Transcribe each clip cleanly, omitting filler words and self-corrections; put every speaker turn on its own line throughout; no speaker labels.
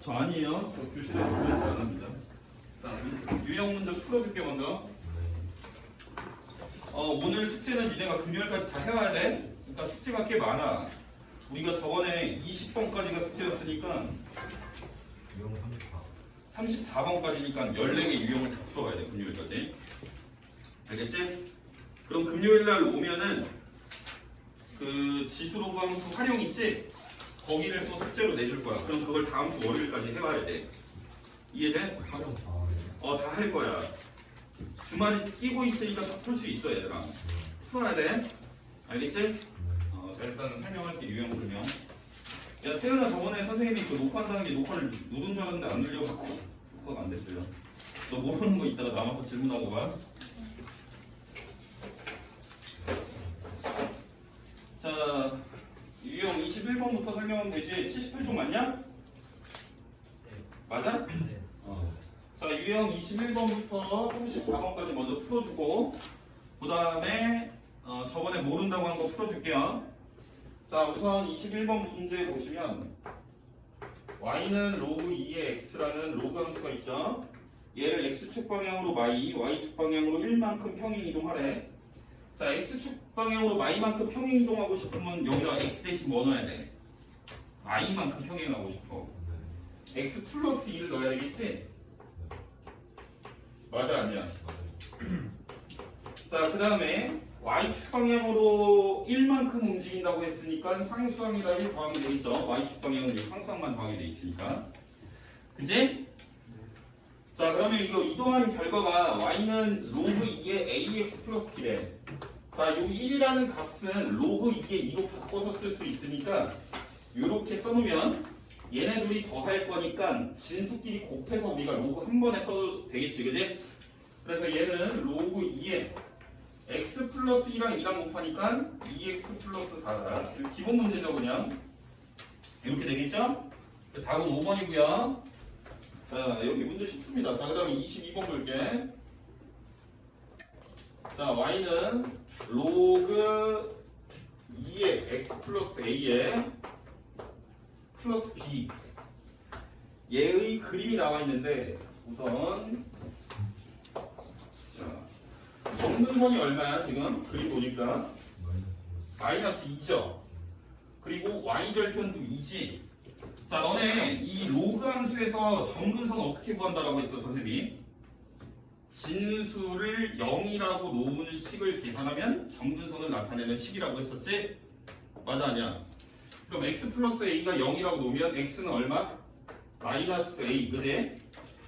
저 아니에요. 저 교실에서 그러지 안 합니다. 자, 유형 문제 풀어줄게 먼저. 오늘 숙제는 니네가 금요일까지 다 해와야 돼. 그러니까 숙제가 꽤 많아. 우리가 저번에 20번까지가 숙제였으니까
유형 34.
34번까지니까 14개 유형을 다 풀어가야 돼, 금요일까지. 알겠지? 그럼 금요일날 오면은 그 지수로그 함수 활용 있지? 거기를 또 숙제로 내줄 거야. 그럼 그걸 다음 주 월요일까지 해와야 돼. 이해돼?
활용 다
다 할 거야. 주말에 끼고 있으니까 다 풀 수 있어, 얘들아. 풀어야 돼. 알겠지? 자, 일단 설명할게, 유형 설명. 야, 태연아, 저번에 선생님이 그 녹화한다는 게 녹화를 누른 줄 알았는데 안 눌려갖고 녹화가 안 됐어요. 너 모르는 거 있다가 남아서 질문하고 가. 자, 유형 21번부터 설명하면 되지. 78쪽 맞냐? 맞아?
네.
자, 유형 21번부터 34번까지 먼저 풀어주고 그 다음에 저번에 모른다고 한 거 풀어줄게요. 자, 우선 21번 문제 보시면 y는 로그 2의 x라는 로그 함수가 있죠. 얘를 x축 방향으로 y축 방향으로 1만큼 평행 이동하래. 자, x축 방향으로 y만큼 평행 이동하고 싶으면 여기다 x 대신 뭐 넣어야 돼? y만큼 평행하고 싶어. x 플러스 2를 넣어야 되겠지? 맞아, 아니야? 자, 그 다음에 y축 방향으로 1만큼 움직인다고 했으니까 상수항이라 1 더하게 돼 있죠. y축 방향은 상수항만 더하게 돼 있으니까. 그지? 자, 그러면 이거 이동하는 결과가 y는 로그 2의 ax 플러스 b래. 자, 요 1이라는 값은 로그 2의 2로 바꿔서 쓸 수 있으니까 이렇게 써놓으면 얘네 둘이 더할 거니까 진수끼리 곱해서 우리가 로그 한 번에 써도 되겠지, 그지? 그래서 얘는 로그 2에 x 플러스 2랑 2랑 곱하니까 2x 플러스 4다. 기본 문제죠, 그냥. 이렇게 되겠죠? 답은 5번이고요. 자, 여기 문제 쉽습니다. 자, 그 다음에 22번 볼게. 자, y는 로그 2의 x 플러스 a에 플러스 b. 얘의 그림이 나와 있는데 우선 자, 정근선이 얼마야 지금? 그림 보니까 마이너스 2죠. 그리고 y절편도 2지. 자, 너네 이 로그 함수에서 정근선 어떻게 구한다라고 했어, 선생님이? 진수를 0이라고 놓은 식을 계산하면 정근선을 나타내는 식이라고 했었지? 맞아, 아니야? 그럼 x 플러스 a가 0이라고 놓으면 x는 얼마? 마이너스 a, 그지?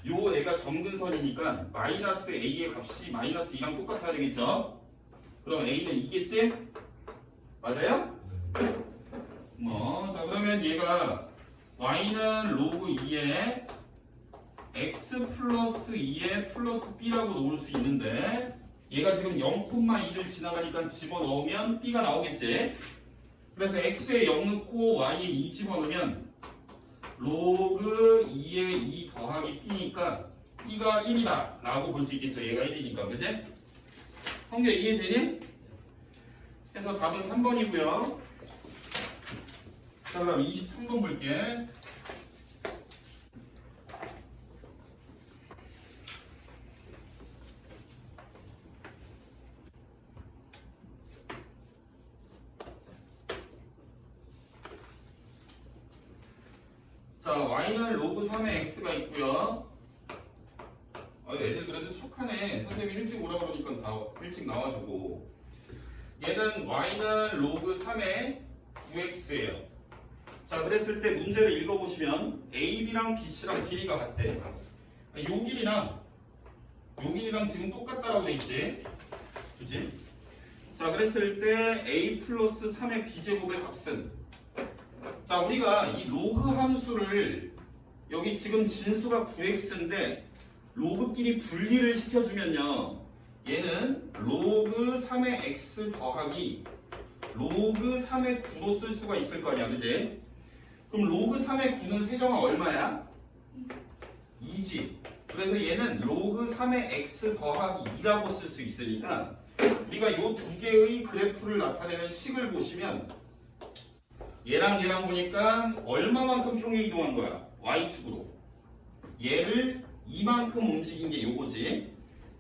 요 애가 정근선이니까 마이너스 a의 값이 마이너스 2랑 똑같아야 되겠죠? 그럼 a는 2겠지? 맞아요? 자, 그러면 얘가 y는 로그 2에 x 플러스 2에 플러스 b라고 놓을 수 있는데 얘가 지금 0,2를 지나가니까 집어넣으면 b가 나오겠지? 그래서 x에 0 넣고 y에 2 집어넣으면 로그 2에 2 더하기 b니까 b가 1이다 라고 볼 수 있겠죠. 얘가 1이니까, 그지? 성규 이해되니? 그래서 답은 3번이고요. 자, 그 다음 23번 볼게. 자, y는 로그 3의 x가 있고요. 애들 그래도 척하네. 선생님이 일찍 오라 그러니까 다 일찍 나와주고. 얘는 y는 로그 3의 9x예요. 자, 그랬을 때 문제를 읽어보시면 AB랑 BC랑 길이가 같대. 요 길이랑 지금 똑같다라고 돼 있지. 그치? 자, 그랬을 때 A 플러스 3의 B제곱의 값은, 자, 우리가 이 로그 함수를 여기 지금 진수가 9x인데 로그끼리 분리를 시켜주면요, 얘는 로그 3의 x 더하기 로그 3의 9로 쓸 수가 있을 거 아니야, 그지? 그럼 로그 3의 9는 세정아 얼마야? 2지. 그래서 얘는 로그 3의 x 더하기 2라고 쓸 수 있으니까 우리가 이 두 개의 그래프를 나타내는 식을 보시면 얘랑 얘랑 보니까 얼마만큼 평행 이동한 거야? y축으로. 얘를 이만큼 움직인 게 요거지.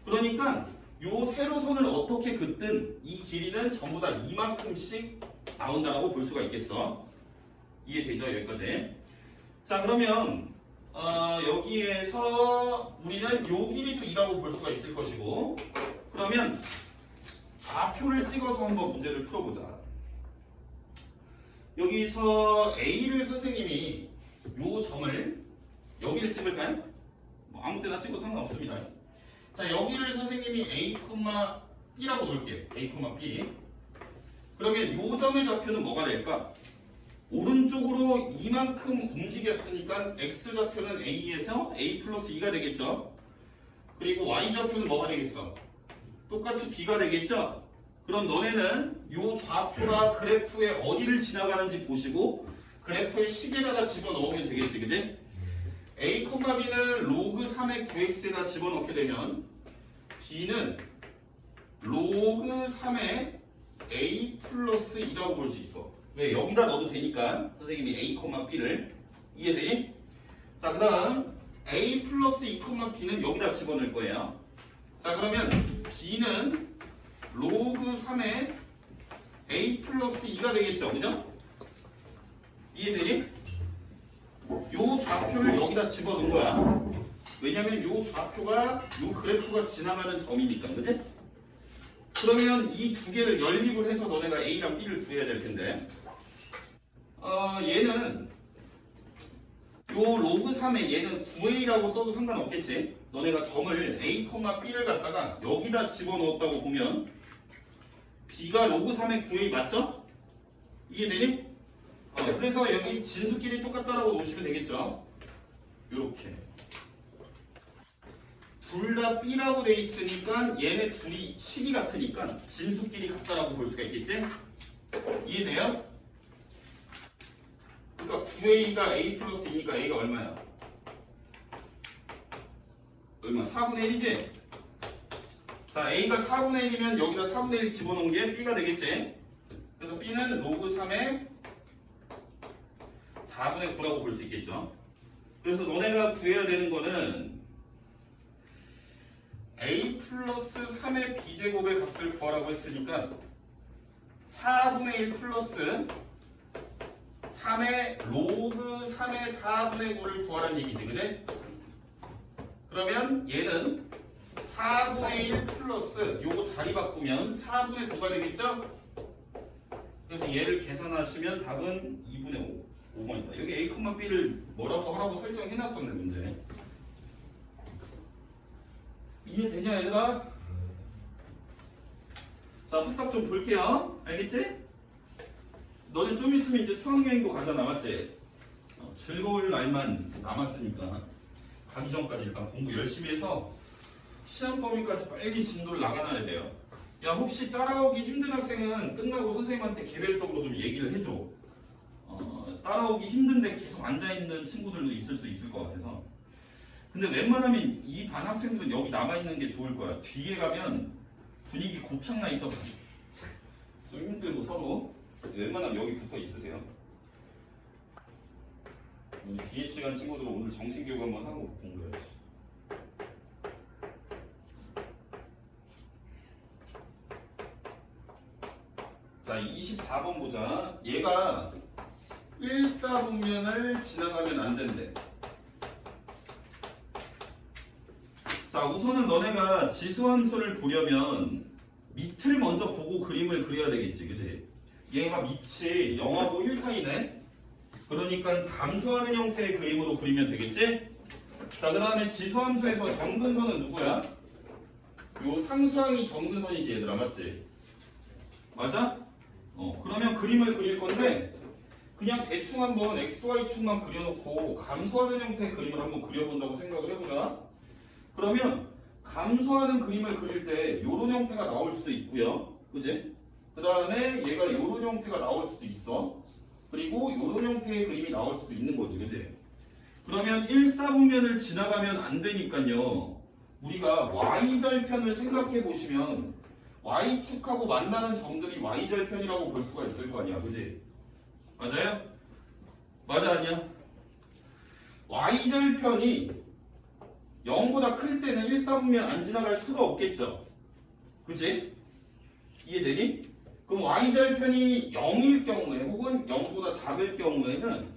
그러니까 요 세로선을 어떻게 긋든 이 길이는 전부 다 이만큼씩 나온다라고 볼 수가 있겠어. 이해되죠? 여기까지. 자, 그러면 여기에서 우리는 요 길이도 2라고 볼 수가 있을 것이고, 그러면 좌표를 찍어서 한번 문제를 풀어보자. 여기서 A를 선생님이 요 점을 여기를 찍을까요? 뭐 아무 때나 찍어도 상관없습니다. 자, 여기를 선생님이 A, B라고 놓을게요. A, B. 그러면 요 점의 좌표는 뭐가 될까? 오른쪽으로 이만큼 움직였으니까 X 좌표는 A에서 A 플러스 2가 되겠죠? 그리고 Y 좌표는 뭐가 되겠어? 똑같이 B가 되겠죠? 그럼 너네는 요 좌표가 그래프에 어디를 지나가는지 보시고 그래프의 식에다가 집어넣으면 되겠지, 그지? A, B는 로그 3의 9x에다 집어넣게 되면 B는 로그 3의 A 플러스 2라고 볼 수 있어. 왜? 여기다 넣어도 되니까 선생님이 A, B를. 이해되니? 자, 그 다음 A 플러스 2, B는 여기다 집어넣을 거예요. 자, 그러면 B는 로그 3의 A 플러스 2가 되겠죠, 그죠? 이해되니? 요 좌표를 여기다 집어넣은 거야. 왜냐면 요 좌표가 요 그래프가 지나가는 점이니까, 그치? 그러면 이 두 개를 연립을 해서 너네가 A랑 B를 구해야 될 텐데, 얘는 요 로그 3에 얘는 9A라고 써도 상관없겠지? 너네가 점을 A, B를 갖다가 여기다 집어넣었다고 보면 B가 로그 3의 9A 맞죠? 이해되니? 그래서 여기 진수끼리 똑같다라고 놓으시면 되겠죠? 요렇게 둘 다 B라고 돼 있으니까 얘네 둘이 식이 같으니까 진수끼리 같다라고 볼 수가 있겠지? 이해돼요? 그러니까 9A가 A 플러스 2니까 A가 얼마야? 얼마? 4분의 1이지? 자, A가 4분의 1이면 여기다 4분의 1 집어넣은 게 B가 되겠지? 그래서 B는 로그 3의 4분의 9라고 볼 수 있겠죠? 그래서 너네가 구해야 되는 거는 A 플러스 3의 B제곱의 값을 구하라고 했으니까 4분의 1 플러스 3의 로그 3의 4분의 9를 구하라는 얘기지, 그지? 그러면 얘는 4분의 1 플러스 요거 자리 바꾸면 4분의 9가 되겠죠? 그래서 얘를 계산하시면 답은 2분의 5번이다. 여기 A, B를 뭐라고 하라고 설정해놨었네, 문제. 이해되냐, 얘들아? 자, 후딱 좀 볼게요. 알겠지? 너는 좀 있으면 이제 수학여행도 가잖아, 맞지? 즐거울 날만 남았으니까 가기 전까지 일단 공부 열심히 해서 시험 범위까지 빨리 진도를 나가놔야 돼요. 야, 혹시 따라오기 힘든 학생은 끝나고 선생님한테 개별적으로 좀 얘기를 해줘. 따라오기 힘든데 계속 앉아있는 친구들도 있을 수 있을 것 같아서. 근데 웬만하면 이 반 학생들은 여기 남아있는 게 좋을 거야. 뒤에 가면 분위기 곱창나 있어가지고 좀 힘들고 서로. 웬만하면 여기 붙어 있으세요. 우리 뒤에 시간 친구들은 오늘 정신교육 한번 하고 공부해야지. 자, 24번 보자. 얘가 1사분면을 지나가면 안 된대. 자, 우선은 너네가 지수함수를 보려면 밑을 먼저 보고 그림을 그려야 되겠지, 그치? 얘가 밑이 0하고 1 사이네. 그러니까 감소하는 형태의 그림으로 그리면 되겠지? 자, 그 다음에 지수함수에서 점근선은 누구야? 요 상수항이 점근선이지, 얘들아, 맞지? 맞아? 그러면 그림을 그릴 건데 그냥 대충 한번 XY축만 그려놓고 감소하는 형태의 그림을 한번 그려본다고 생각을 해보자. 그러면 감소하는 그림을 그릴 때 요런 형태가 나올 수도 있고요, 그치? 그 다음에 얘가 요런 형태가 나올 수도 있어. 그리고 요런 형태의 그림이 나올 수도 있는 거지, 그치? 그러면 1사분면을 지나가면 안 되니까요, 우리가 Y절편을 생각해 보시면 Y축하고 만나는 점들이 Y절편이라고 볼 수가 있을 거 아니야, 그치? 맞아요? 맞아, 아니야? y절편이 0보다 클 때는 1, 4분면 안 지나갈 수가 없겠죠. 그치? 이해되니? 그럼 y절편이 0일 경우에 혹은 0보다 작을 경우에는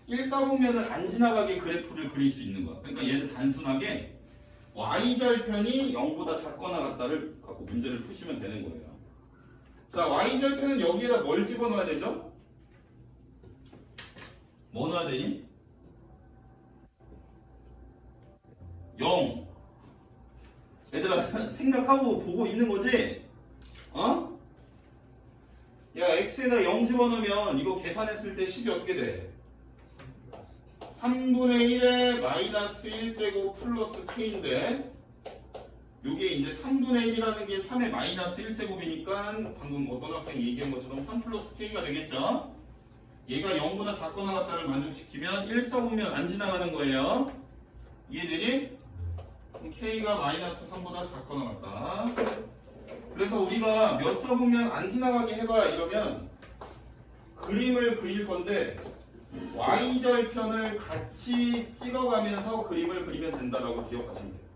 1, 4분면을 안 지나가게 그래프를 그릴 수 있는 거야. 그러니까 얘는 단순하게 y절편이 0보다 작거나 같다를 갖고 문제를 푸시면 되는 거예요. 자, y절편은 여기에다 뭘 집어넣어야 되죠? 뭐 넣어야 되니? 0. 얘들아 생각하고 보고 있는 거지? 어? 야, x에다 0 집어넣으면 이거 계산했을 때 10이 어떻게 돼? 3분의 1에 마이너스 1제곱 플러스 k인데 요게 이제 3분의 1이라는 게 3의 마이너스 1제곱이니까 방금 어떤 학생이 얘기한 것처럼 3 플러스 k가 되겠죠? 얘가 0보다 작거나 같다를 만족시키면 1, 4분면 안 지나가는 거예요. 이해되니? 그럼 k가 마이너스 3보다 작거나 같다. 그래서 우리가 몇 4분면 안 지나가게 해봐 이러면 그림을 그릴 건데 y절편을 같이 찍어가면서 그림을 그리면 된다라고 기억하시면 돼요.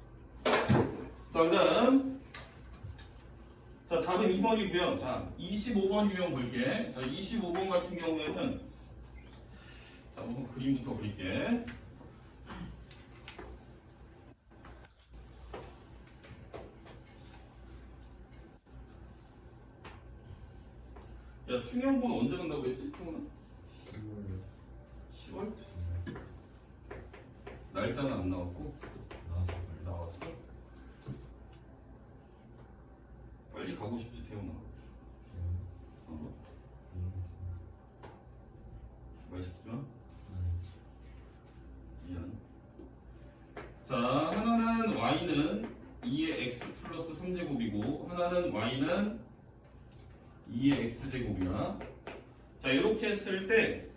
자, 그다음 자, 답은 2번이고요. 자, 25번 유형 볼게. 자, 25번 같은 경우에는 자, 우선 그림부터 그릴게. 야, 충영고는 언제 간다고 했지? 태훈아? 10월? 날짜는 안 나왔고 나왔어? 빨리 가고 싶지 태훈아. 말 시키지 마. 미안. 자, 하나는 y는 2의 x 플러스 3제곱이고 하나는 y는 2의 x제곱이야. 자, 이렇게 했을 때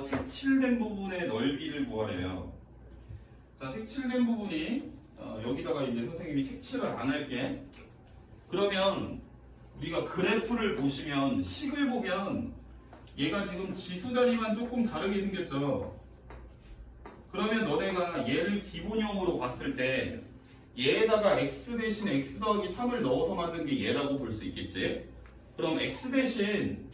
색칠된 부분의 넓이를 구하래요. 자, 색칠된 부분이 여기다가 이제 선생님이 색칠을 안 할게. 그러면 우리가 그래프를 보시면 식을 보면 얘가 지금 지수 자리만 조금 다르게 생겼죠. 그러면 너네가 얘를 기본형으로 봤을 때 얘에다가 x 대신 x 더하기 3을 넣어서 만든 게 얘라고 볼 수 있겠지. 그럼 x 대신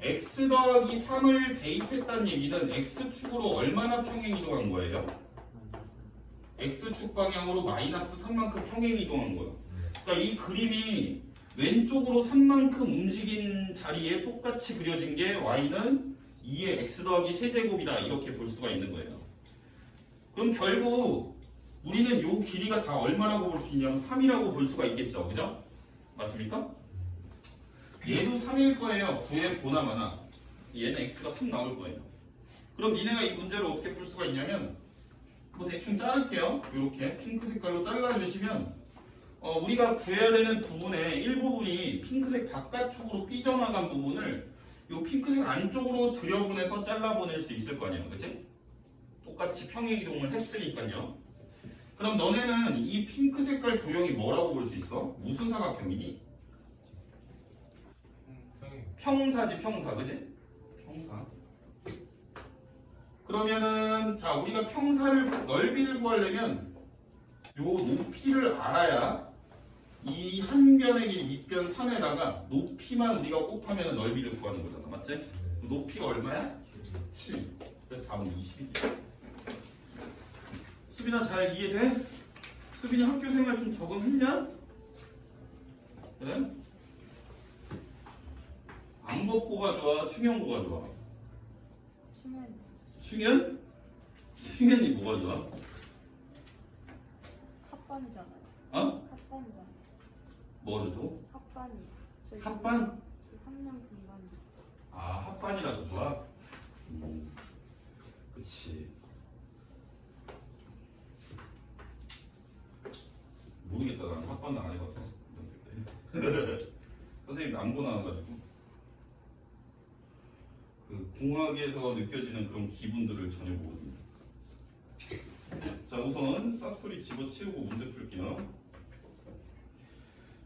x 더하기 3을 대입했다는 얘기는 x축으로 얼마나 평행 이동한 거예요? x축 방향으로 마이너스 3만큼 평행 이동한 거예요. 그러니까 이 그림이 왼쪽으로 3만큼 움직인 자리에 똑같이 그려진 게 y는 2의 x 더하기 세제곱이다 이렇게 볼 수가 있는 거예요. 그럼 결국 우리는 이 길이가 다 얼마라고 볼 수 있냐면 3이라고 볼 수가 있겠죠. 그죠? 맞습니까? 얘도 3일 거예요. 9에 보나마나 얘는 x가 3 나올 거예요. 그럼 니네가 이 문제를 어떻게 풀 수가 있냐면 뭐 대충 자를게요. 이렇게 핑크 색깔로 잘라주시면 우리가 구해야 되는 부분의 일부분이 핑크색 바깥쪽으로 삐져나간 부분을 이 핑크색 안쪽으로 들여보내서 잘라보낼 수 있을 거 아니에요. 그치? 똑같이 평행 이동을 했으니까요. 그럼 너네는 이 핑크 색깔 도형이 뭐라고 볼 수 있어? 무슨 사각형이니? 평사지 평사. 그치? 평사. 그러면은 자 우리가 평사를 넓이를 구하려면 요 높이를 알아야 이 한 변의 길 밑변 3에다가 높이만 우리가 곱하면 넓이를 구하는 거잖아. 맞지? 높이가 얼마야? 7. 그래서 답은 22. 수빈아 잘 이해돼? 수빈이 학교 생활 좀 적응했냐? 그래? 안법고가 좋아? 충영고가 좋아?
충현.
충현? 충현이 뭐가 좋아?
합반이잖아요.
어?
합반이잖아요.
뭐가 좋다고?
합반이.
합반?
3년 분반.
아 합반이라서 좋아? 그치. 모르겠다. 난 합반도 안 해봐서. 선생님 남고 나와가지고 그 공학에서 느껴지는 그런 기분들을 전혀 모르거든요. 자 우선 싹소리 집어치우고 문제 풀게요.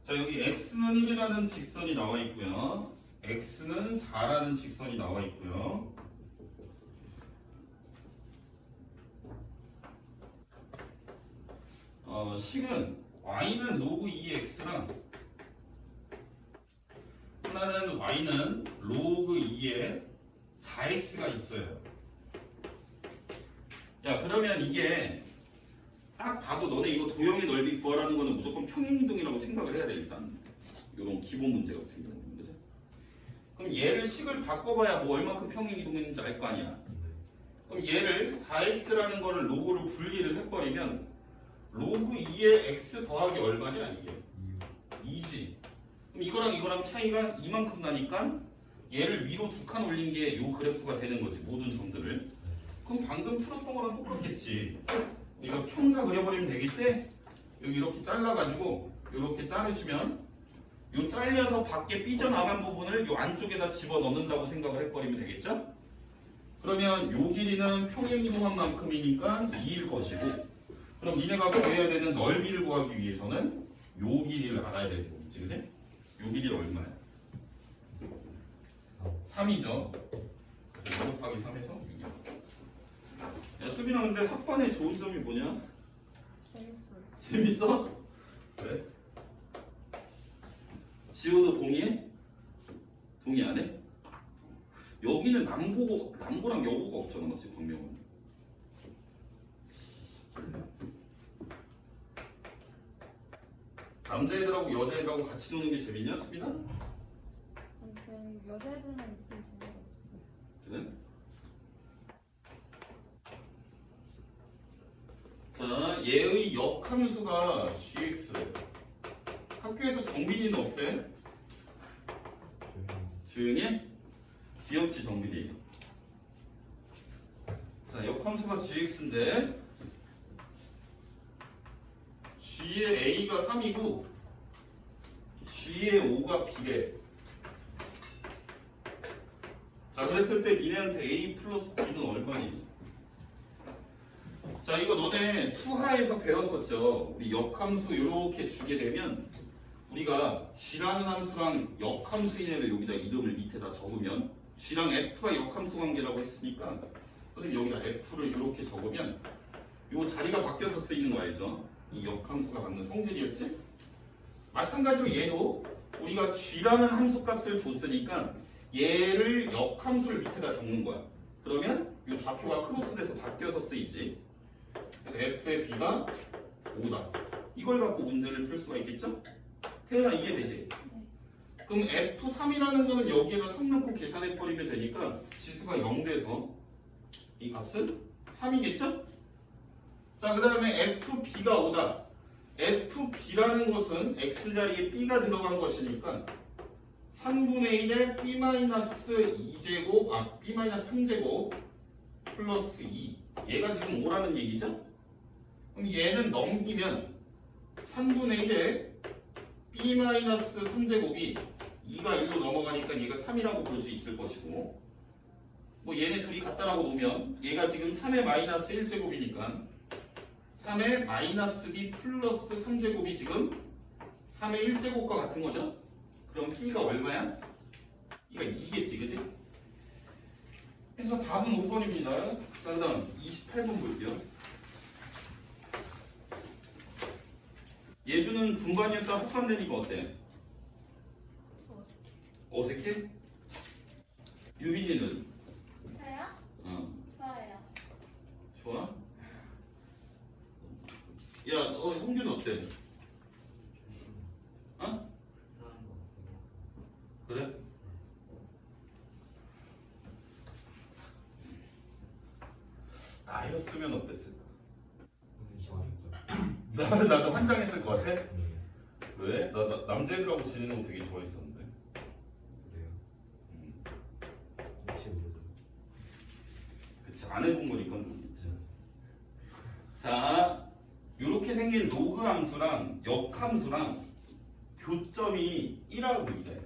자 여기 x는 1이라는 직선이 나와 있고요. x는 4라는 직선이 나와 있고요. 식은 y는 로그 2x랑 하나는 y는 로그 2의 4x가 있어요. 야, 그러면 이게 딱 봐도 너네 이거 도형의 넓이 구하라는 거는 무조건 평행이동이라고 생각을 해야 돼. 일단 이런 기본 문제 같은 경우는, 그죠? 그럼 얘를 식을 바꿔봐야 뭐 얼마큼 평행이동했는지 알 거 아니야. 그럼 얘를 4x라는 거를 로그로 분리를 해버리면 로그 2의 x 더하기 얼마냐 이게? 2지. 그럼 이거랑 이거랑 차이가 이만큼 나니까 얘를 위로 두 칸 올린 게 요 그래프가 되는 거지, 모든 점들을. 그럼 방금 풀었던 거랑 똑같겠지. 이거 평사 그려버리면 되겠지? 여기 이렇게 잘라가지고 이렇게 자르시면 요 잘려서 밖에 삐져나간 부분을 요 안쪽에다 집어넣는다고 생각을 해버리면 되겠죠? 그러면 요 길이는 평행이동한 만큼이니까 2일 것이고, 그럼 니네가 구해야 되는 넓이를 구하기 위해서는 요 길이를 알아야 될 거겠지, 그지? 요 길이가 얼마야? 3이죠. 5 곱하기 3에서 6이야. 야, 수빈아, 근데 학반의 좋은 점이 뭐냐?
재밌어요.
재밌어? 그래? 지호도 동의해? 동의 안 해? 여기는 남고랑 여고가 없잖아, 맞지? 광명은. 남자애들하고 여자애들하고 같이 노는 게 재밌냐, 수빈아?
아무튼 여자애들만 있으면 재미가 없어요.
그래? 자, 얘의 역함수가 gx래. 학교에서 정빈이는 어때? 조용히? 귀엽지, 정빈이? 자, 역함수가 gx인데 g의 a가 3이고 g의 5가 b래. 자, 그랬을 때 니네한테 a 플러스 b는 얼마니? 자, 이거 너네 수하에서 배웠었죠. 우리 역함수 이렇게 주게 되면 우리가 g라는 함수랑 역함수인 애를 여기다 이름을 밑에다 적으면 g랑 f가 역함수 관계라고 했으니까 선생님 여기다 f를 이렇게 적으면 이 자리가 바뀌어서 쓰이는 거 알죠? 이 역함수가 갖는 성질이었지? 마찬가지로 얘도 우리가 g라는 함수 값을 줬으니까 얘를 역함수를 밑에다 적는 거야. 그러면 이 좌표가 크로스돼서 바뀌어서 쓰이지. 그래서 f의 b가 5다. 이걸 갖고 문제를 풀 수가 있겠죠? 태연아, 이해되지? 그럼 f3이라는 거는 여기에다 3 넣고 계산해버리면 되니까 지수가 0 돼서 이 값은 3이겠죠? 자, 그 다음에 fb가 5다. fb라는 것은 x자리에 b가 들어간 것이니까 3분의 1에 b-2제곱, b-3제곱 플러스 2. 얘가 지금 5라는 얘기죠? 그럼 얘는 넘기면 3분의 1에 b-3제곱이 2가 1로 넘어가니까 얘가 3이라고 볼 수 있을 것이고, 뭐 얘네 둘이 같다라고 놓으면 얘가 지금 3의 마이너스 1제곱이니까 3의 마이너스 b 플러스 3제곱이 지금 3의 1제곱과 같은 거죠? 그럼 b가 얼마야? b가 2겠지, 그치? 그래서 답은 5번입니다. 자, 그 다음 28번 볼게요. 예주는 분반이었다 합반되니까 어때? 어색해? 유빈이는?
저요? 좋아요.
좋아? 야, 홍규는 어때? 어? 그래? 나였으면 어땠을까? 나도 환장했을 것 같아? 왜? 나 남자애들하고 지내는 거 되게 좋아했었는데. 그치, 안 해본 거니까 모르겠지. 자, 요렇게 생긴 로그 함수랑 역함수랑 교점이 1하고 2래.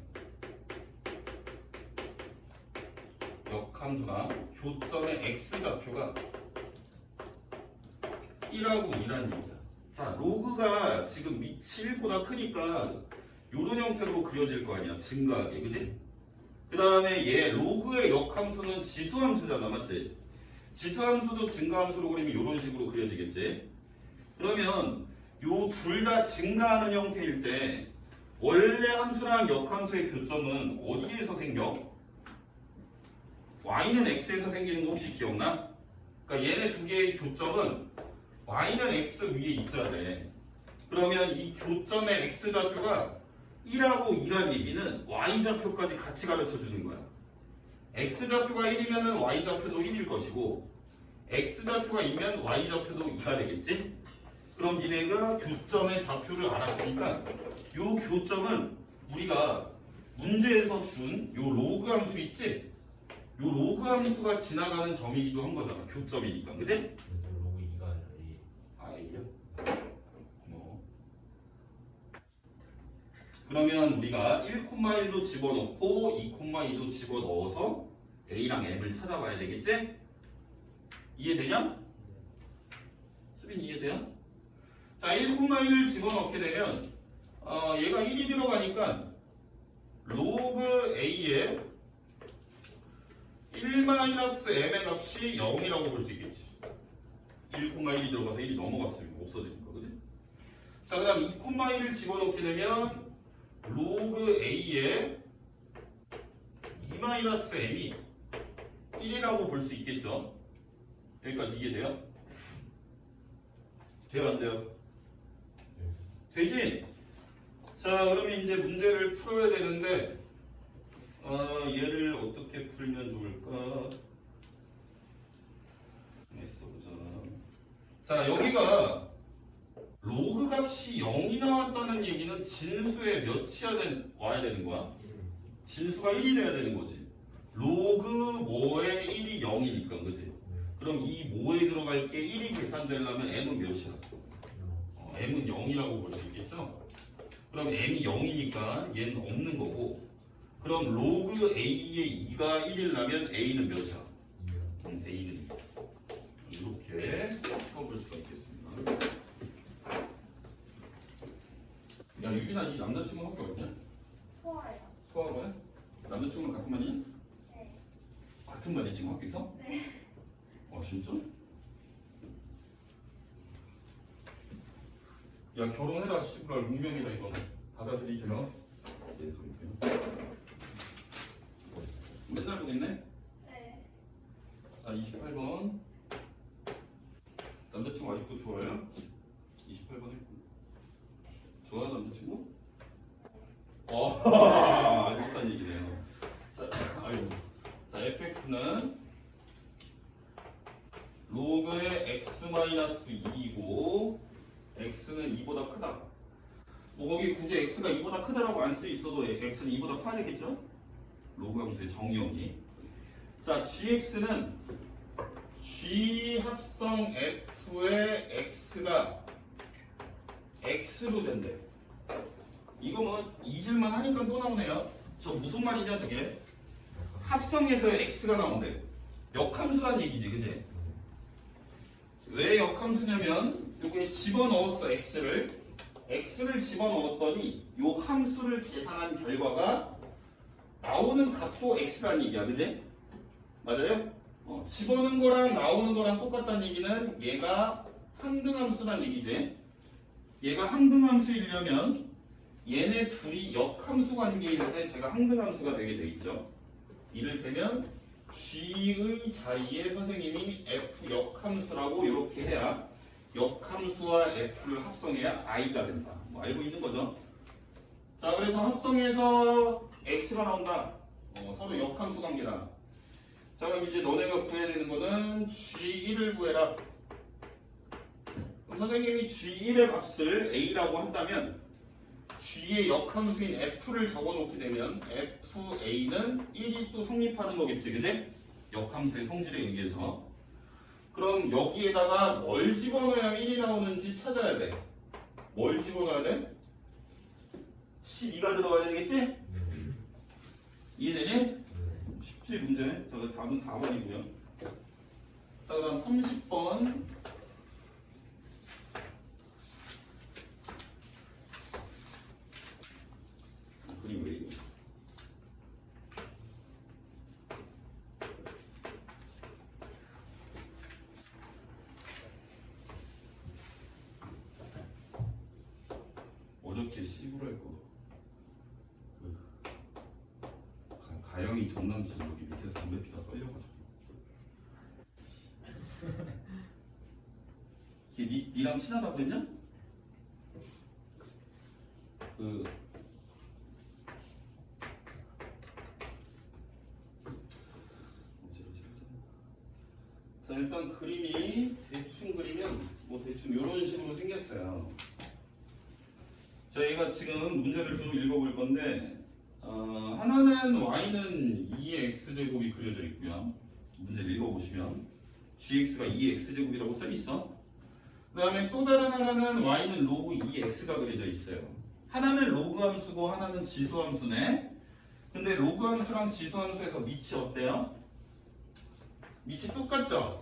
역함수랑 교점의 x좌표가 1하고 2라는 얘기야. 자, 로그가 지금 밑이 1보다 크니까 요런 형태로 그려질 거 아니야, 증가하게, 그지? 그 다음에 얘 로그의 역함수는 지수함수잖아, 맞지? 지수함수도 증가함수로 그리면 요런 식으로 그려지겠지? 그러면 요 둘 다 증가하는 형태일 때 원래 함수랑 역함수의 교점은 어디에서 생겨? y는 x에서 생기는 거 혹시 기억나? 그러니까 얘네 두 개의 교점은 y는 x 위에 있어야 돼. 그러면 이 교점의 x좌표가 1하고 2란 얘기는 y좌표까지 같이 가르쳐 주는 거야. x좌표가 1이면 y좌표도 1일 것이고 x좌표가 2면 y좌표도 2가 되겠지? 그럼 니네가 교점의 좌표를 알았으니까 요 교점은 우리가 문제에서 준 요 로그 함수 있지? 요 로그 함수가 지나가는 점이기도 한 거잖아. 교점이니까. 그치?
로그 2가 아니라 A.
아, A요? 뭐. 그러면 우리가 1,1도 집어넣고 2,2도 집어넣어서 A랑 M을 찾아봐야 되겠지? 이해되냐? 수빈 이해돼요? 자, 1,1을 집어넣게 되면 얘가 1이 들어가니까 로그 A에 1-m의 값이 0이라고 볼 수 있겠지. 1,1이 들어가서 1이 넘어갔으면 없어지니까, 그지? 자, 그 다음 2,1을 집어넣게 되면 로그 A에 2-m이 1이라고 볼 수 있겠죠. 여기까지 이해돼요? 돼요, 안 돼요? 되지? 자, 그러면 이제 문제를 풀어야 되는데 얘를 어떻게 풀면 좋을까? 써보자. 자, 여기가 로그 값이 0이 나왔다는 얘기는 진수에 몇이 와야 되는 거야? 진수가 1이 돼야 되는 거지. 로그 뭐에 1이 0이니까, 그지? 그럼 이 뭐에 들어갈 게 1이 계산되려면 m은 몇이야? m은 0이라고 볼 수 있겠죠? 그럼 m이 0이니까 얘는 없는 거고, 그럼 로그 a의 2가 1이라면 a는 몇이야? a는 이렇게 풀어볼 수가 있겠습니다. 야, 유빈아, 이 남자친구 학교 어디냐?
소아요.
소아고야? 남자친구랑 같은 반이야?
네.
같은 반이 지금 학교에서?
네.
진짜? 야, 결혼해라 씨발 운명이다 이거는. 받아들이세요. 예, 소리고요. 맨날 보겠네?
네.
자, 28번. 남자친구 아직도 좋아요? 28번 했고. 좋아요, 남자친구? 안 좋다는 얘기네요. 자, 아이고. 자, fx는 로그의 x-2이고 x는 2보다 크다. 뭐 거기 굳이 x가 2보다 크다라고 안 쓰 있어도 x는 2보다 커야 되겠죠? 로그 함수의 정의형이. 자, gx는 g 합성 f의 x가 x로 된대. 이거 뭐 잊을만 하니까 또 나오네요. 저 무슨 말이냐 저게? 합성에서 x가 나온대. 역함수란 얘기지, 그지? 왜 역함수냐면 여기에 집어넣었어 x를 집어넣었더니 요 함수를 계산한 결과가 나오는 값도 x라는 얘기야, 그지? 맞아요? 집어넣은 거랑 나오는 거랑 똑같다는 얘기는 얘가 항등함수란 얘기지. 얘가 항등함수이려면 얘네 둘이 역함수 관계인데 제가 항등함수가 되게 돼 있죠. 이를테면 g의 자리에 선생님이 f 역함수라고 이렇게 해야 역함수와 f를 합성해야 i가 된다. 뭐 알고 있는 거죠. 자, 그래서 합성해서 x가 나온다. 서로 역함수 관계다. 자, 그럼 이제 너네가 구해야 되는 거는 g1을 구해라. 그럼 선생님이 g1의 값을 a라고 한다면 g의 역함수인 f를 적어놓게 되면 fa는 1이 또 성립하는 거겠지, 그지? 역함수의 성질에 의해서. 그럼 여기에다가 뭘 집어넣어야 1이 나오는지 찾아야 돼. 뭘 집어넣어야 돼? 12가 들어가야 되겠지? 이해되니? 쉽지 문제네. 저 답은 4번이고요. 자, 그 다음 30번. 그림 왜 이래? 더럽게 씨부랄 거. 가영이 전남지 여기 밑에서 담배 피다 떨려가지고. 걔 니랑 친하다고 했냐? 자 일단 그림이 대충 그리면 뭐 대충 이런 식으로 생겼어요. 자 얘가 지금 문제를 좀 읽어볼 건데 하나는 y는 2의 x제곱이 그려져 있고요. 문제를 읽어보시면 gx가 2의 x제곱이라고 써있어. 그 다음에 또 다른 하나는 y는 로그 2x가 그려져 있어요. 하나는 로그 함수고 하나는 지수 함수네. 근데 로그 함수랑 지수 함수에서 밑이 어때요? 밑이 똑같죠?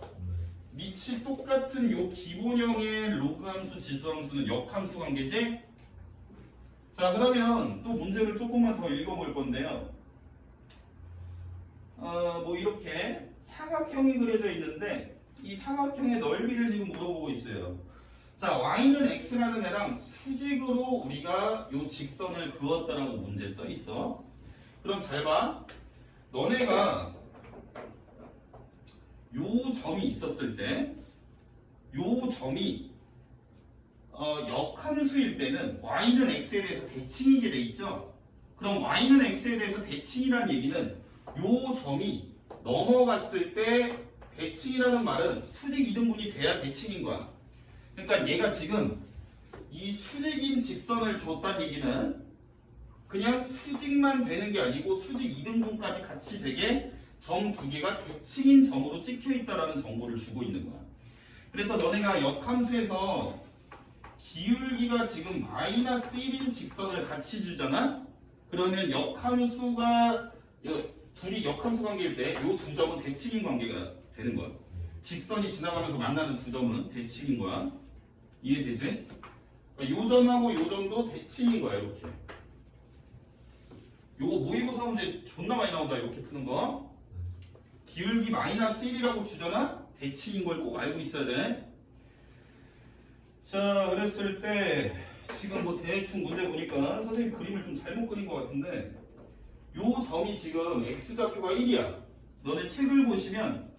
밑이 똑같은 요 기본형의 로그 함수, 지수 함수는 역함수 관계지? 자 그러면 또 문제를 조금만 더 읽어볼 건데요. 뭐 이렇게 사각형이 그려져 있는데 이 사각형의 넓이를 지금 물어보고 있어요. 자 y는 x라는 애랑 수직으로 우리가 요 직선을 그었다라고 문제 써 있어. 그럼 잘 봐. 너네가 요 점이 있었을 때 요 점이 역함수일 때는 y는 x에 대해서 대칭이게 돼 있죠. 그럼 y는 x에 대해서 대칭이라는 얘기는 요 점이 넘어갔을 때 대칭이라는 말은 수직 이등분이 돼야 대칭인 거야. 그러니까 얘가 지금 이 수직인 직선을 줬다는 얘기는 그냥 수직만 되는 게 아니고 수직 이등분까지 같이 되게 점 두 개가 대칭인 점으로 찍혀 있다라는 정보를 주고 있는 거야. 그래서 너네가 역함수에서 기울기가 지금 마이너스 1인 직선을 같이 주잖아? 그러면 역함수가 둘이 역함수 관계일 때 이 두 점은 대칭인 관계가 되는 거야. 직선이 지나가면서 만나는 두 점은 대칭인 거야. 이해되지? 이 점하고 이 점도 대칭인 거야. 이렇게. 요거 모의고사 문제 존나 많이 나온다. 이렇게 푸는 거. 기울기 마이너스 1이라고 주잖아? 대칭인 걸 꼭 알고 있어야 돼. 자, 그랬을 때 지금 뭐 대충 문제 보니까 선생님 그림을 좀 잘못 그린 것 같은데 요 점이 지금 x좌표가 1이야. 너네 책을 보시면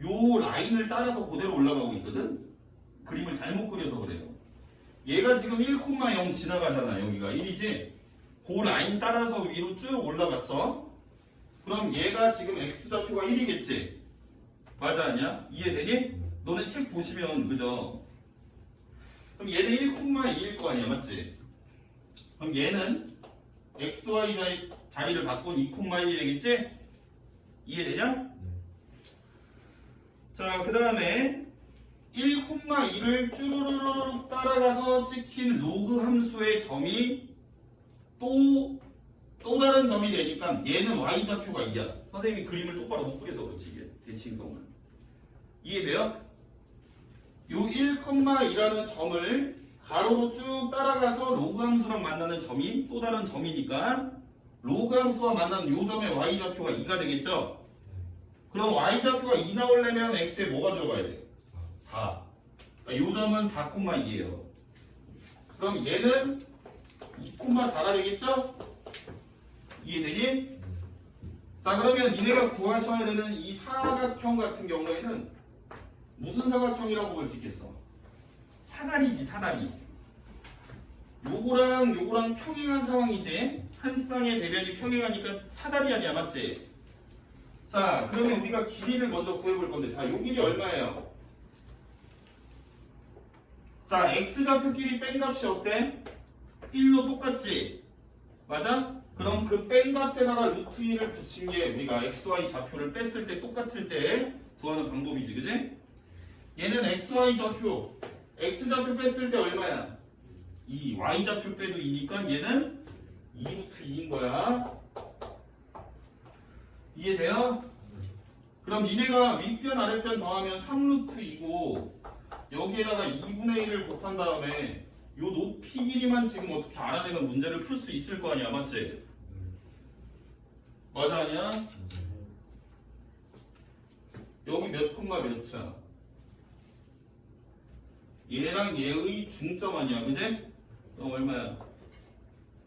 요 라인을 따라서 그대로 올라가고 있거든? 그림을 잘못 그려서 그래요. 얘가 지금 1,0 지나가잖아. 여기가 1이지? 그 라인 따라서 위로 쭉 올라갔어. 그럼 얘가 지금 x좌표가 1이겠지? 맞아 아니야? 이해되니? 너네 책 보시면 그죠? 그럼 얘는 1,2일 거 아니야, 맞지? 그럼 얘는 xy 자리를 바꾼 2,1이 되겠지? 이해되냐? 자, 그 다음에 1,1을 쭈루루루 따라가서 찍힌 로그 함수의 점이 또 다른 점이 되니까 얘는 y좌표가 2야. 선생님이 그림을 똑바로 못 그려서 그렇지, 이게 대칭성을. 이해돼요? 요 1,2라는 점을 가로로 쭉 따라가서 로그 함수랑 만나는 점이 또 다른 점이니까 로그 함수와 만나는 요 점의 y좌표가 2가 되겠죠? 그럼 y좌표가 2 나오려면 x에 뭐가 들어가야 돼? 4. 그러니까 요 점은 4,2예요. 그럼 얘는 2,4가 되겠죠? 이해되니? 자 그러면 니네가 구하셔야 되는 이 사각형 같은 경우에는 무슨 사각형이라고 볼 수 있겠어? 사다리지, 사다리. 요거랑 평행한 상황이지. 한 쌍의 대변이 평행하니까 사다리 아니야, 맞지? 자, 그러면 우리가 길이를 먼저 구해볼 건데, 자, 요 길이 얼마예요? 자, x좌표 길이 뺀값이 어때? 1로 똑같지? 맞아? 그럼 그 뺀값에다가 루트 1을 붙인 게 우리가 xy 좌표를 뺐을 때 똑같을 때 구하는 방법이지, 그지? 얘는 xy 좌표, x좌표 뺐을 때 얼마야? 2, y좌표 빼도 2니까 얘는 2루트 2인 거야. 이해돼요? 그럼 니네가 윗변 아랫변 더하면 3루트 2고 여기에다가 2분의 1을 곱한 다음에 요 높이 길이만 지금 어떻게 알아내면 문제를 풀 수 있을 거 아니야, 맞지? 맞아 아니야? 여기 몇 콤마 몇이야? 얘랑 얘의 중점 아니야, 그지? 그럼 얼마야?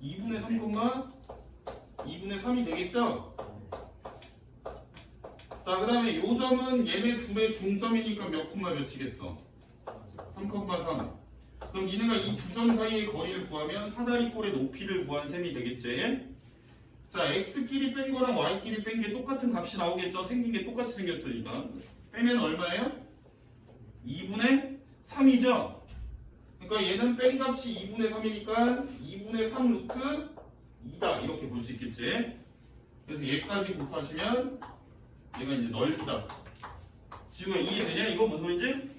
2분의 3, 2분의 3이 되겠죠? 자, 그 다음에 요 점은 얘네 둘의 중점이니까 몇 콤마 몇이겠어? 3, 3. 그럼 얘네가 이 두 점 사이의 거리를 구하면 사다리꼴의 높이를 구한 셈이 되겠지? 자, x끼리 뺀 거랑 y끼리 뺀 게 똑같은 값이 나오겠죠? 생긴 게 똑같이 생겼으니까. 빼면 얼마예요? 2분의 3이죠? 그러니까 얘는 뺀 값이 2분의 3이니까 2분의 3 루트 2다. 이렇게 볼 수 있겠지? 그래서 얘까지 곱하시면 얘가 이제 넓다. 지금 이해되냐? 이거 뭔 소린지?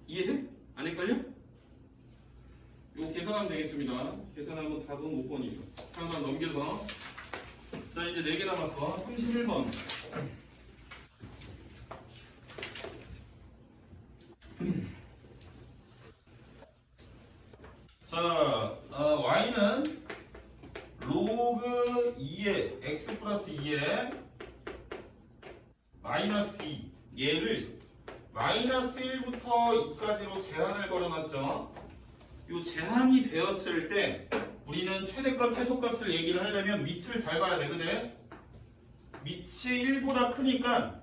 이해돼? 안 헷갈려? 이거 계산하면 되겠습니다. 계산하면 답은 5번이에요. 하나 넘겨서. 자, 이제 4개 남았어. 31번. 자, y는 로그 2의 x 플러스 2의 마이너스 2. 얘를 마이너스 1부터 2까지로 제한을 걸어놨죠. 이 제한이 되었을 때 우리는 최대값, 최소값을 얘기를 하려면 밑을 잘 봐야 돼, 그제? 밑이 1보다 크니까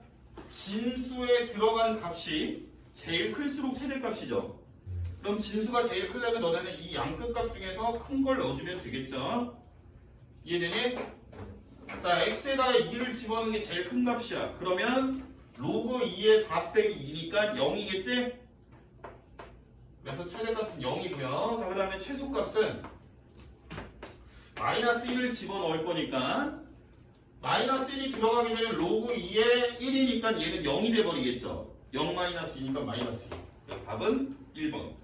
진수에 들어간 값이 제일 클수록 최대값이죠. 그럼 진수가 제일 크려면 너네는 이 양끝값 중에서 큰 걸 넣어주면 되겠죠. 이해되니? 자, x에다가 2를 집어넣는 게 제일 큰 값이야. 그러면 로그 2의 4 빼기 2니까 0이겠지? 그래서 최대값은 0이고요. 자, 그 다음에 최소값은 마이너스 1을 집어넣을 거니까 마이너스 1이 들어가게 되면 로그 2의 1이니까 얘는 0이 돼버리겠죠. 0 마이너스 2니까 마이너스 2. 그래서 답은 1번.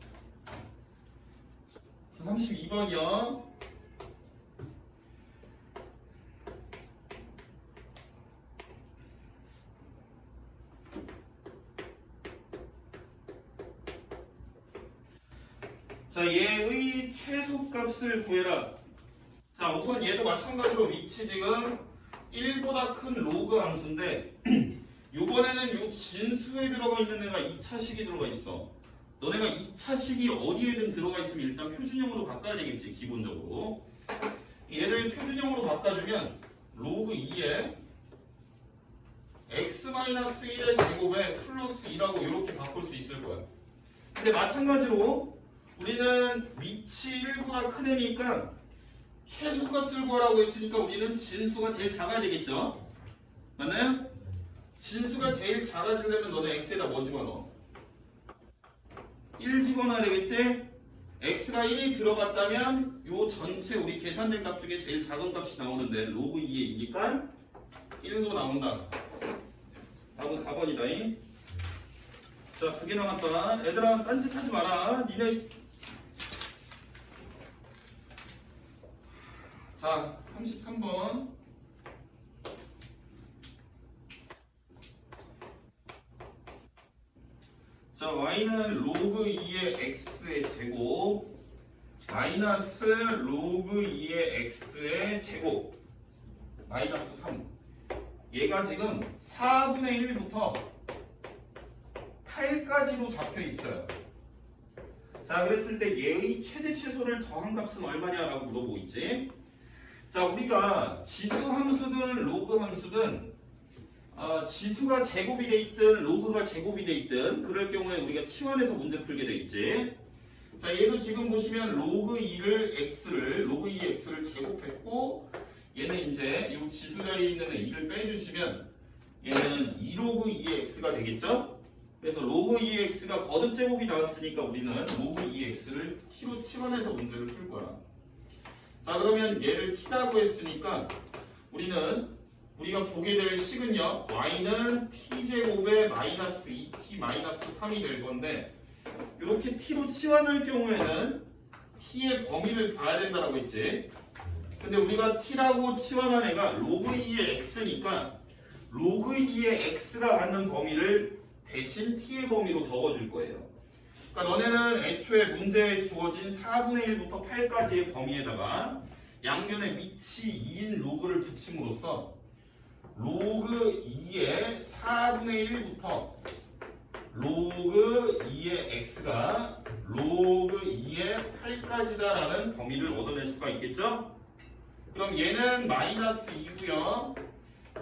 32번이요. 자, 얘의 최소값을 구해라. 자, 우선 얘도 마찬가지로 위치 지금 1보다 큰 로그 함수인데 이번에는 요 진수에 들어가 있는 애가 2차식이 들어가 있어. 너네가 2차식이 어디에든 들어가 있으면 일단 표준형으로 바꿔야 되겠지, 기본적으로. 얘를 표준형으로 바꿔주면 로그 2에 x-1의 제곱에 플러스 2라고 이렇게 바꿀 수 있을 거야. 근데 마찬가지로 우리는 위치 1보다 큰 애니까 최소값을 구하라고 했으니까 우리는 진수가 제일 작아야 되겠죠? 맞나요? 진수가 제일 작아지려면 너는 x에다 뭐 집어넣어? 1 집어넣어야 되겠지? x가 1이 들어갔다면 요 전체 우리 계산된 값 중에 제일 작은 값이 나오는데 로그 2의 2니까 1도 나온다. 답은 4번이다. 자, 2개 남았다. 얘들아, 딴짓하지 마라. 니네. 자, 33번. 자, y는 로그 2의 x의 제곱 마이너스 로그 2의 x의 제곱 마이너스 3. 얘가 지금 4분의 1부터 8까지로 잡혀 있어요. 자, 그랬을 때 얘의 최대 최소를 더한 값은 얼마냐라고 물어보고 있지. 자, 우리가 지수 함수든 로그 함수든 지수가 제곱이 돼 있든 로그가 제곱이 돼 있든 그럴 경우에 우리가 치환해서 문제 풀게 돼 있지. 자, 얘도 지금 보시면 로그 2를 로그 2 x를 제곱했고 얘는 이제 이 지수 자리에 있는 2를 빼주시면 얘는 2로그 2의 x가 되겠죠. 그래서 로그 2의 x가 거듭 제곱이 나왔으니까 우리는 로그 2의 x를 t로 치환해서 문제를 풀 거야. 자, 그러면 얘를 t라고 했으니까 우리가 보게 될 식은요, y는 t제곱에 마이너스 2t 마이너스 3이 될 건데 이렇게 t로 치환할 경우에는 t의 범위를 봐야 된다고 했지. 근데 우리가 t라고 치환한 애가 로그 2의 x니까 로그 2의 x가 갖는 범위를 대신 t의 범위로 적어줄 거예요. 그러니까 너네는 애초에 문제에 주어진 4분의 1부터 8까지의 범위에다가 양변에 밑이 2인 로그를 붙임으로써 로그 2의 4분의 1부터 로그 2의 x가 로그 2의 8까지다라는 범위를 얻어낼 수가 있겠죠? 그럼 얘는 마이너스 2고요.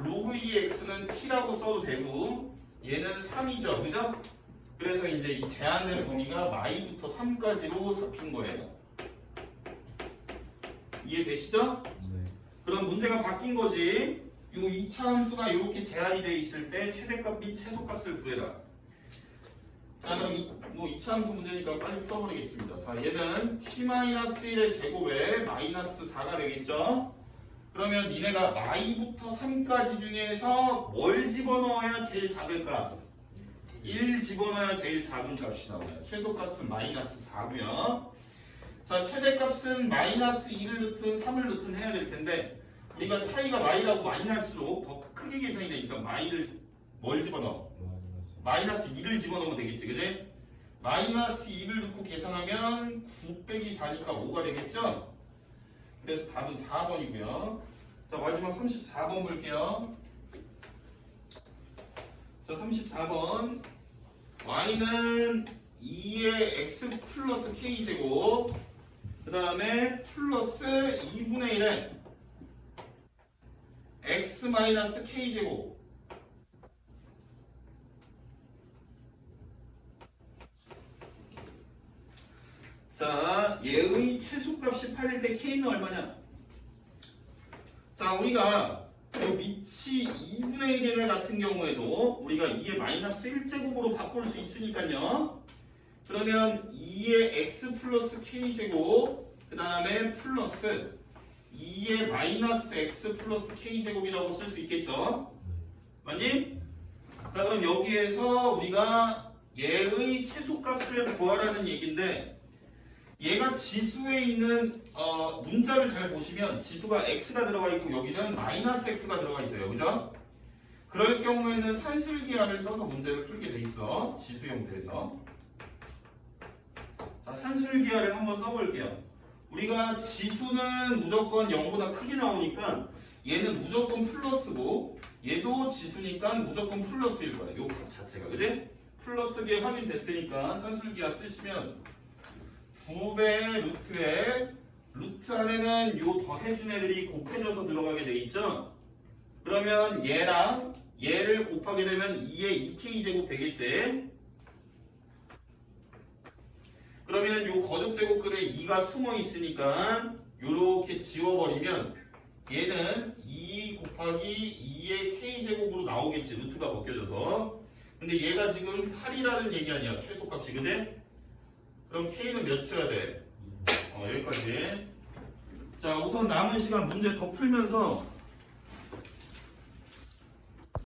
로그 2의 x는 t라고 써도 되고 얘는 3이죠. 그죠? 그래서 이제 이 제한된 범위가 마이부터 3까지로 잡힌 거예요. 이해되시죠?
네.
그럼 문제가 바뀐 거지. 요 2차 함수가 이렇게 제한이 되어 있을 때 최대값 및 최소값을 구해라. 자, 그럼 뭐 2차 함수 문제니까 빨리 풀어버리겠습니다. 자, 얘는 t-1의 제곱에 마이너스 4가 되겠죠? 그러면 니네가 마이부터 3까지 중에서 뭘 집어넣어야 제일 작을까? 1 집어넣어야 제일 작은 값이 나와요. 최소값은 마이너스 4고요. 자, 최대값은 마이너스 2를 넣든 3을 넣든 해야 될 텐데 우리가 차이가 마이라고 많이 날수록 더 크게 계산이 되니까 마이를 뭘 집어넣어? 마이너스 2를 집어넣으면 되겠지, 그지? 마이너스 2를 넣고 계산하면 9 빼기 4니까 5가 되겠죠? 그래서 답은 4번이고요. 자, 마지막 34번 볼게요. 자, 34번 y는 2의 x 플러스 k제곱 그 다음에 플러스 2분의 1의 x 마이너스 k제곱 자, 얘의 최소값이 8일 때 k는 얼마냐? 자, 우리가 이 밑이 2분의 1의 같은 경우에도 우리가 2의 마이너스 1제곱으로 바꿀 수 있으니까요. 그러면 2의 x 플러스 k제곱 그 다음에 플러스 2의 마이너스 x 플러스 k제곱이라고 쓸 수 있겠죠? 맞니? 자, 그럼 여기에서 우리가 얘의 최소값을 구하라는 얘기인데 얘가 지수에 있는 문자를 잘 보시면 지수가 x가 들어가 있고 여기는 마이너스 x가 들어가 있어요. 그죠? 그럴 경우에는 산술기하를 써서 문제를 풀게 돼 있어. 지수 형태에서. 자, 산술기하를 한번 써볼게요. 우리가 지수는 무조건 0보다 크게 나오니까 얘는 무조건 플러스고 얘도 지수니까 무조건 플러스일 거야. 요 값 자체가. 그지? 플러스게 확인됐으니까 산술기하 쓰시면 2배 루트에 루트 안에는 요 더해준 애들이 곱해져서 들어가게 돼 있죠? 그러면 얘랑 얘를 곱하게 되면 2의 2k제곱 되겠지? 그러면 요 거듭제곱근에 2가 숨어 있으니까 요렇게 지워버리면 얘는 2 곱하기 2의 k제곱으로 나오겠지. 루트가 벗겨져서. 근데 얘가 지금 8이라는 얘기 아니야. 최소값이. 그지? 그럼 K는 몇이어야 돼? 여기까지. 자, 우선 남은 시간 문제 더 풀면서